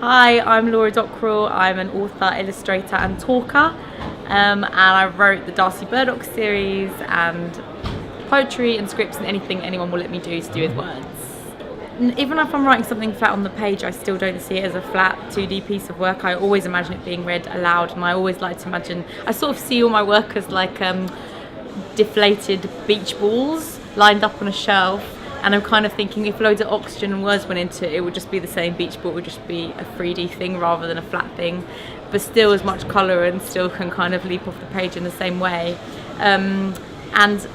Hi, I'm Laura Dockrill. I'm an author, illustrator and talker, and I wrote the Darcy Burdock series and poetry and scripts and anything anyone will let me do to do with words. Even if I'm writing something flat on the page, I still don't see it as a flat 2D piece of work. I always imagine it being read aloud, and I always like to imagine, I sort of see all my work as like deflated beach balls lined up on a shelf. And I'm kind of thinking if loads of oxygen and words went into it, it would just be the same beach ball. It would just be a 3D thing rather than a flat thing, but still as much colour and still can kind of leap off the page in the same way. And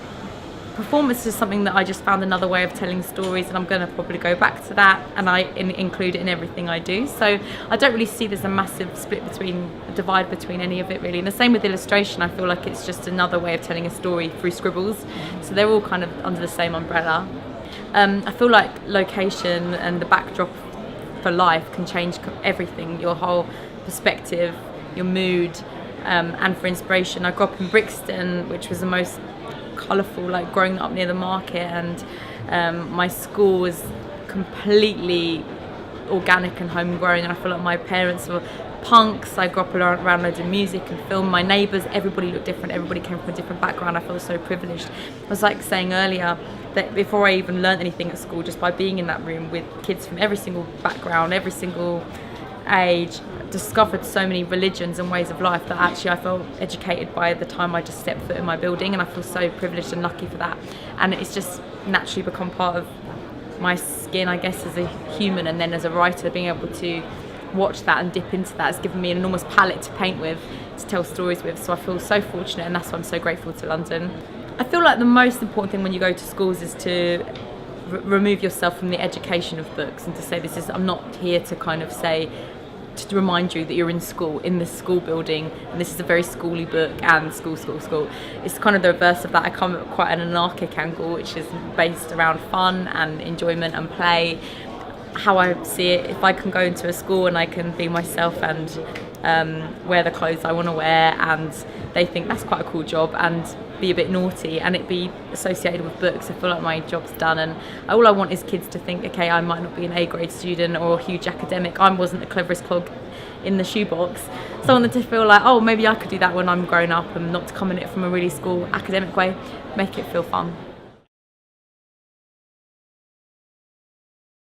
performance is something that I just found another way of telling stories, and I'm going to probably go back to that, and I include it in everything I do. So I don't really see there's a massive divide between any of it really. And the same with illustration. I feel like it's just another way of telling a story through scribbles. So they're all kind of under the same umbrella. I feel like location and the backdrop for life can change everything, your whole perspective, your mood, and for inspiration. I grew up in Brixton, which was the most colourful, like growing up near the market, and my school was completely organic and homegrown, and I feel like my parents were punks. I grew up around loads of music and film. My neighbours, everybody looked different, everybody came from a different background. I feel so privileged. I was like saying earlier that before I even learned anything at school, just by being in that room with kids from every single background, every single age, discovered so many religions and ways of life that actually I felt educated by the time I just stepped foot in my building, and I feel so privileged and lucky for that. And it's just naturally become part of my skin, I guess, as a human, and then as a writer, being able to watch that and dip into that has given me an enormous palette to paint with, to tell stories with. So I feel so fortunate, and that's why I'm so grateful to London. I feel like the most important thing when you go to schools is to remove yourself from the education of books, and to say I'm not here to kind of say, to remind you that you're in school, in this school building, and this is a very schooly book, and school. It's kind of the reverse of that. I come at quite an anarchic angle, which is based around fun and enjoyment and play. How I see it, if I can go into a school and I can be myself and wear the clothes I want to wear, and they think that's quite a cool job, and be a bit naughty and it be associated with books, I feel like my job's done. And all I want is kids to think, okay, I might not be an A-grade student or a huge academic, I wasn't the cleverest clog in the shoebox, so I want them to feel like, oh, maybe I could do that when I'm grown up, and not to come in it from a really school academic way, make it feel fun.